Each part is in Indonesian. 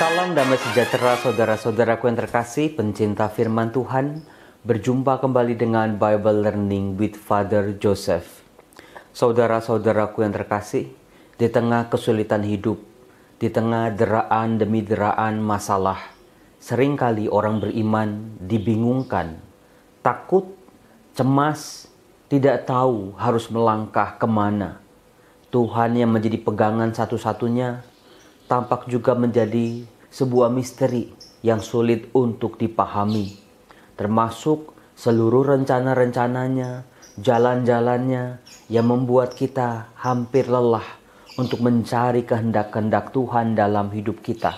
Salam damai sejahtera saudara-saudaraku yang terkasih, pencinta firman Tuhan. Berjumpa kembali dengan Bible Learning with Father Joseph. Saudara-saudaraku yang terkasih, di tengah kesulitan hidup, di tengah deraan demi deraan masalah, seringkali orang beriman dibingungkan, takut, cemas, tidak tahu harus melangkah kemana. Tuhan yang menjadi pegangan satu-satunya tampak juga menjadi sebuah misteri yang sulit untuk dipahami, termasuk seluruh rencana-rencananya, jalan-jalannya yang membuat kita hampir lelah untuk mencari kehendak-kehendak Tuhan dalam hidup kita.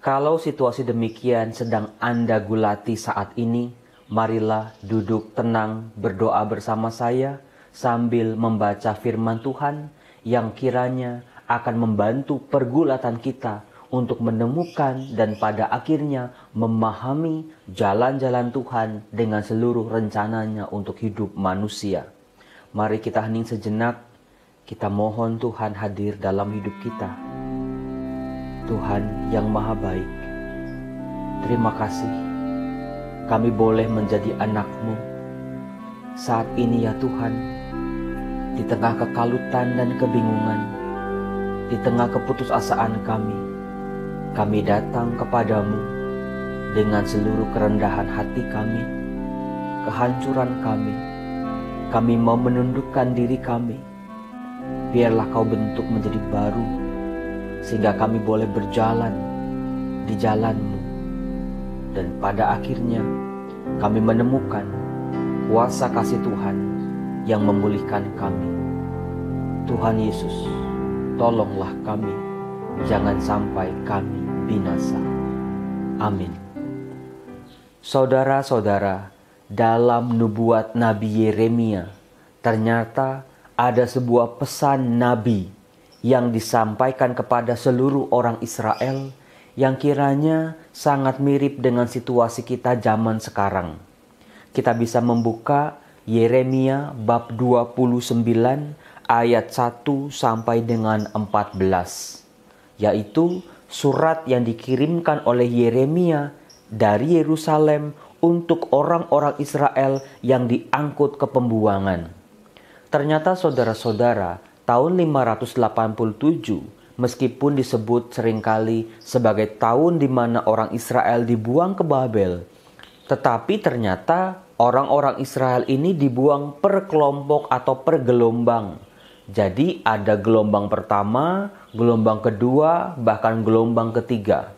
Kalau situasi demikian sedang Anda gulati saat ini, marilah duduk tenang berdoa bersama saya sambil membaca firman Tuhan yang kiranya akan membantu pergulatan kita untuk menemukan dan pada akhirnya memahami jalan-jalan Tuhan dengan seluruh rencananya untuk hidup manusia. Mari kita hening sejenak, kita mohon Tuhan hadir dalam hidup kita. Tuhan yang maha baik, terima kasih kami boleh menjadi anak-Mu saat ini ya Tuhan. Di tengah kekalutan dan kebingungan, di tengah keputusasaan kami datang kepadamu dengan seluruh kerendahan hati kami, kehancuran kami mau menundukkan diri kami. Biarlah Kau bentuk menjadi baru, sehingga kami boleh berjalan di jalan-Mu. Dan pada akhirnya kami menemukan kuasa kasih Tuhan yang memulihkan kami. Tuhan Yesus, tolonglah kami, jangan sampai kami binasa. Amin. Saudara-saudara, dalam nubuat Nabi Yeremia, ternyata ada sebuah pesan Nabi yang disampaikan kepada seluruh orang Israel yang kiranya sangat mirip dengan situasi kita zaman sekarang. Kita bisa membuka Yeremia bab 29 ayat 1 sampai dengan 14, yaitu surat yang dikirimkan oleh Yeremia dari Yerusalem untuk orang-orang Israel yang diangkut ke pembuangan. Ternyata saudara-saudara, tahun 587 meskipun disebut seringkali sebagai tahun di mana orang Israel dibuang ke Babel, tetapi ternyata orang-orang Israel ini dibuang per kelompok atau per gelombang. Jadi ada gelombang pertama, gelombang kedua, bahkan gelombang ketiga.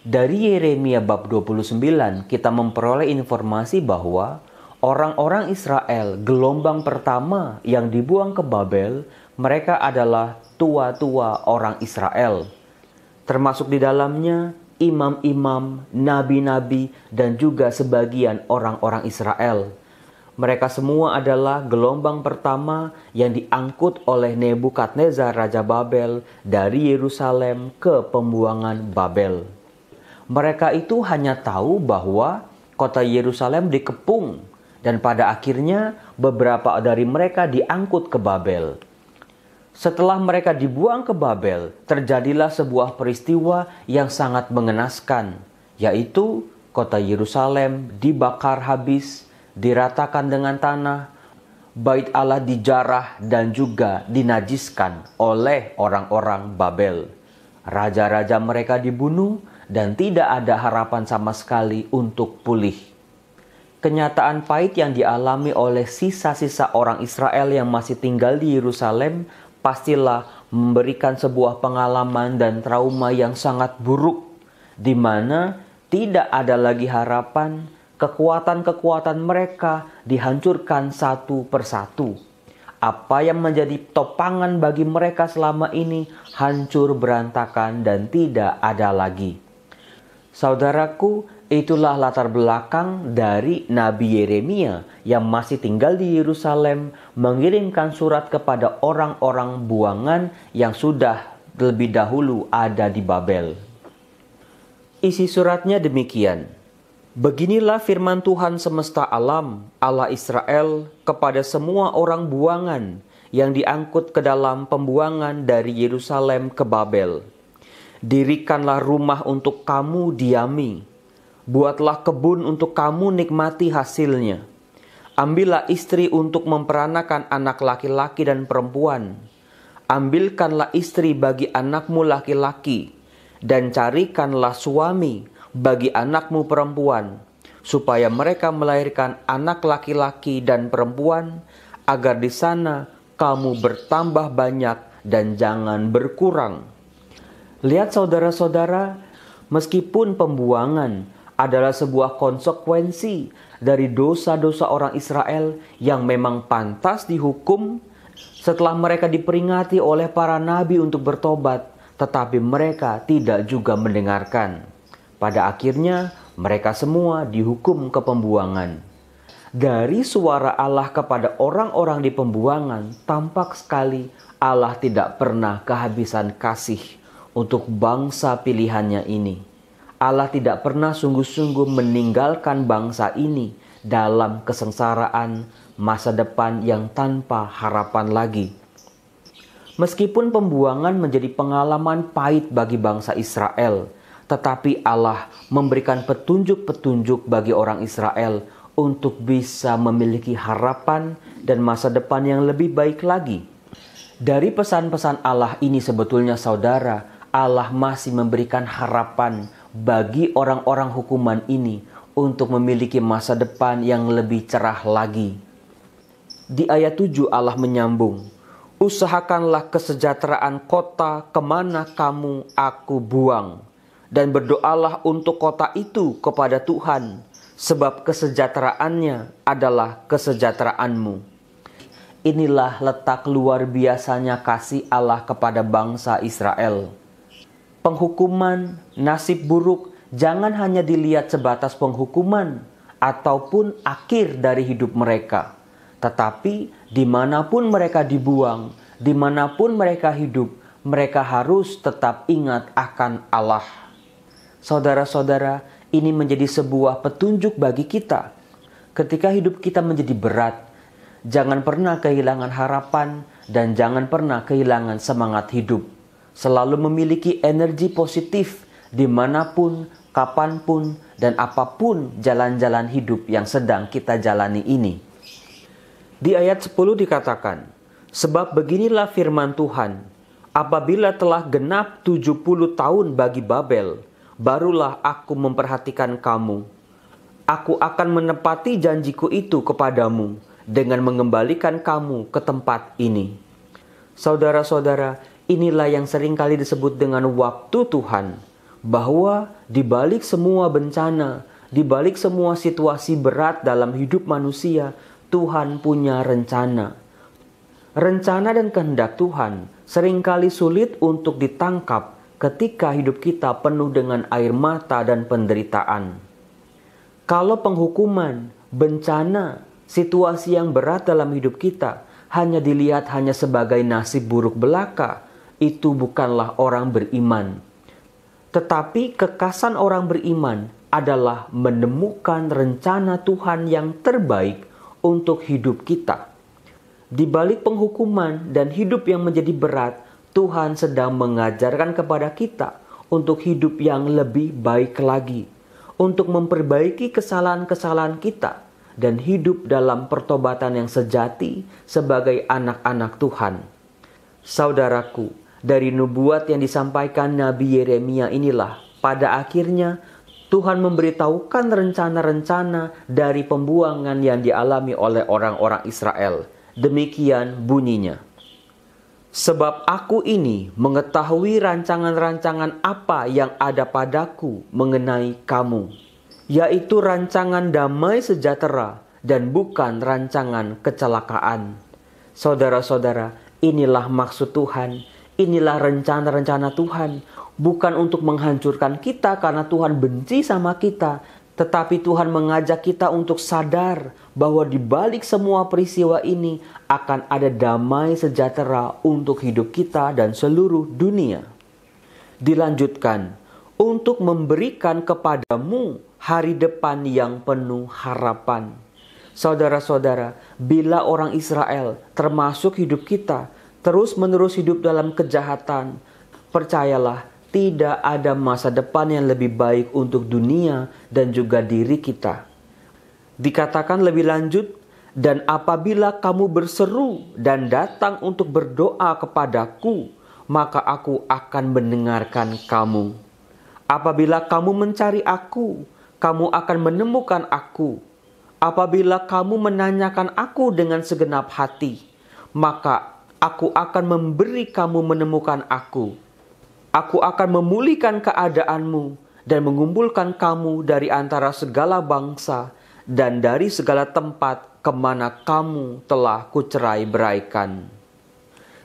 Dari Yeremia bab 29 kita memperoleh informasi bahwa orang-orang Israel gelombang pertama yang dibuang ke Babel, mereka adalah tua-tua orang Israel. Termasuk di dalamnya imam-imam, nabi-nabi, dan juga sebagian orang-orang Israel. Mereka semua adalah gelombang pertama yang diangkut oleh Nebukadnezar Raja Babel dari Yerusalem ke pembuangan Babel. Mereka itu hanya tahu bahwa kota Yerusalem dikepung dan pada akhirnya beberapa dari mereka diangkut ke Babel. Setelah mereka dibuang ke Babel, terjadilah sebuah peristiwa yang sangat mengenaskan, yaitu kota Yerusalem dibakar habis, diratakan dengan tanah, bait Allah dijarah dan juga dinajiskan oleh orang-orang Babel. Raja-raja mereka dibunuh dan tidak ada harapan sama sekali untuk pulih. Kenyataan pahit yang dialami oleh sisa-sisa orang Israel yang masih tinggal di Yerusalem pastilah memberikan sebuah pengalaman dan trauma yang sangat buruk, di mana tidak ada lagi harapan, kekuatan-kekuatan mereka dihancurkan satu persatu. Apa yang menjadi topangan bagi mereka selama ini hancur berantakan dan tidak ada lagi. Saudaraku, itulah latar belakang dari Nabi Yeremia yang masih tinggal di Yerusalem mengirimkan surat kepada orang-orang buangan yang sudah lebih dahulu ada di Babel. Isi suratnya demikian. Beginilah firman Tuhan semesta alam, Allah Israel, kepada semua orang buangan yang diangkut ke dalam pembuangan dari Yerusalem ke Babel. Dirikanlah rumah untuk kamu diami. Buatlah kebun untuk kamu nikmati hasilnya. Ambillah istri untuk memperanakan anak laki-laki dan perempuan. Ambilkanlah istri bagi anakmu laki-laki, dan carikanlah suami bagi anakmu perempuan, supaya mereka melahirkan anak laki-laki dan perempuan, agar di sana kamu bertambah banyak dan jangan berkurang. Lihat saudara-saudara, meskipun pembuangan adalah sebuah konsekuensi dari dosa-dosa orang Israel yang memang pantas dihukum, setelah mereka diperingati oleh para nabi untuk bertobat, tetapi mereka tidak juga mendengarkan. Pada akhirnya mereka semua dihukum ke pembuangan. Dari suara Allah kepada orang-orang di pembuangan, tampak sekali Allah tidak pernah kehabisan kasih untuk bangsa pilihannya ini. Allah tidak pernah sungguh-sungguh meninggalkan bangsa ini dalam kesengsaraan masa depan yang tanpa harapan lagi. Meskipun pembuangan menjadi pengalaman pahit bagi bangsa Israel, tetapi Allah memberikan petunjuk-petunjuk bagi orang Israel untuk bisa memiliki harapan dan masa depan yang lebih baik lagi. Dari pesan-pesan Allah ini sebetulnya saudara, Allah masih memberikan harapan bagi orang-orang hukuman ini untuk memiliki masa depan yang lebih cerah lagi. Di ayat 7 Allah menyambung, usahakanlah kesejahteraan kota kemana kamu aku buang, dan berdoalah untuk kota itu kepada Tuhan, sebab kesejahteraannya adalah kesejahteraanmu. Inilah letak luar biasanya kasih Allah kepada bangsa Israel. Penghukuman, nasib buruk jangan hanya dilihat sebatas penghukuman ataupun akhir dari hidup mereka. Tetapi dimanapun mereka dibuang, dimanapun mereka hidup, mereka harus tetap ingat akan Allah. Saudara-saudara, ini menjadi sebuah petunjuk bagi kita. Ketika hidup kita menjadi berat, jangan pernah kehilangan harapan dan jangan pernah kehilangan semangat hidup. Selalu memiliki energi positif dimanapun, kapanpun, dan apapun jalan-jalan hidup yang sedang kita jalani ini. Di ayat 10 dikatakan, sebab beginilah firman Tuhan, apabila telah genap 70 tahun bagi Babel, barulah aku memperhatikan kamu. Aku akan menepati janjiku itu kepadamu dengan mengembalikan kamu ke tempat ini. Saudara-saudara, inilah yang seringkali disebut dengan waktu Tuhan, bahwa di balik semua bencana, di balik semua situasi berat dalam hidup manusia, Tuhan punya rencana. Rencana dan kehendak Tuhan seringkali sulit untuk ditangkap ketika hidup kita penuh dengan air mata dan penderitaan. Kalau penghukuman, bencana, situasi yang berat dalam hidup kita hanya dilihat hanya sebagai nasib buruk belaka, itu bukanlah orang beriman. Tetapi kekasan orang beriman adalah menemukan rencana Tuhan yang terbaik untuk hidup kita. Di balik penghukuman dan hidup yang menjadi berat, Tuhan sedang mengajarkan kepada kita untuk hidup yang lebih baik lagi, untuk memperbaiki kesalahan-kesalahan kita dan hidup dalam pertobatan yang sejati sebagai anak-anak Tuhan. Saudaraku, dari nubuat yang disampaikan Nabi Yeremia inilah, pada akhirnya Tuhan memberitahukan rencana-rencana dari pembuangan yang dialami oleh orang-orang Israel. Demikian bunyinya. Sebab aku ini mengetahui rancangan-rancangan apa yang ada padaku mengenai kamu, yaitu rancangan damai sejahtera dan bukan rancangan kecelakaan. Saudara-saudara, inilah maksud Tuhan. Inilah rencana-rencana Tuhan, bukan untuk menghancurkan kita karena Tuhan benci sama kita, tetapi Tuhan mengajak kita untuk sadar bahwa di balik semua peristiwa ini akan ada damai sejahtera untuk hidup kita dan seluruh dunia. Dilanjutkan, untuk memberikan kepadamu hari depan yang penuh harapan. Saudara-saudara, bila orang Israel termasuk hidup kita terus-menerus hidup dalam kejahatan, percayalah tidak ada masa depan yang lebih baik untuk dunia dan juga diri kita. Dikatakan lebih lanjut, dan apabila kamu berseru dan datang untuk berdoa kepadaku, maka aku akan mendengarkan kamu. Apabila kamu mencari aku, kamu akan menemukan aku. Apabila kamu menanyakan aku dengan segenap hati, maka aku akan memberi kamu menemukan aku. Aku akan memulihkan keadaanmu dan mengumpulkan kamu dari antara segala bangsa dan dari segala tempat kemana kamu telah kucerai-beraikan.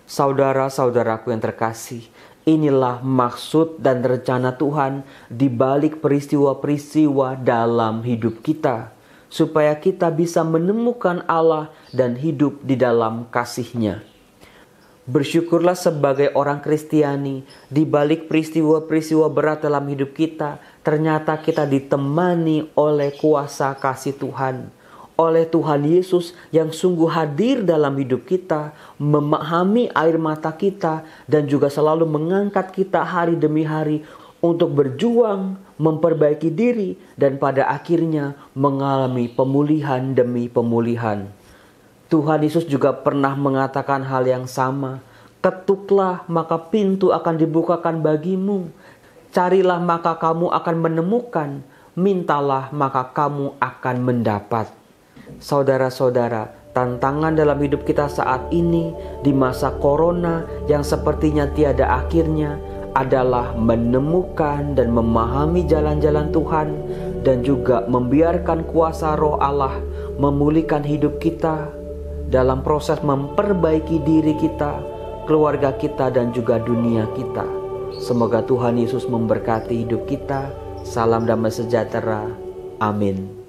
Saudara-saudaraku yang terkasih, inilah maksud dan rencana Tuhan di balik peristiwa-peristiwa dalam hidup kita, supaya kita bisa menemukan Allah dan hidup di dalam kasih-Nya. Bersyukurlah sebagai orang Kristiani, di balik peristiwa-peristiwa berat dalam hidup kita, ternyata kita ditemani oleh kuasa kasih Tuhan, oleh Tuhan Yesus yang sungguh hadir dalam hidup kita, memahami air mata kita, dan juga selalu mengangkat kita hari demi hari untuk berjuang, memperbaiki diri, dan pada akhirnya mengalami pemulihan demi pemulihan. Tuhan Yesus juga pernah mengatakan hal yang sama. Ketuklah maka pintu akan dibukakan bagimu. Carilah maka kamu akan menemukan. Mintalah maka kamu akan mendapat. Saudara-saudara, tantangan dalam hidup kita saat ini di masa corona yang sepertinya tiada akhirnya adalah menemukan dan memahami jalan-jalan Tuhan dan juga membiarkan kuasa Roh Allah memulihkan hidup kita dalam proses memperbaiki diri kita, keluarga kita, dan juga dunia kita. Semoga Tuhan Yesus memberkati hidup kita. Salam damai sejahtera. Amin.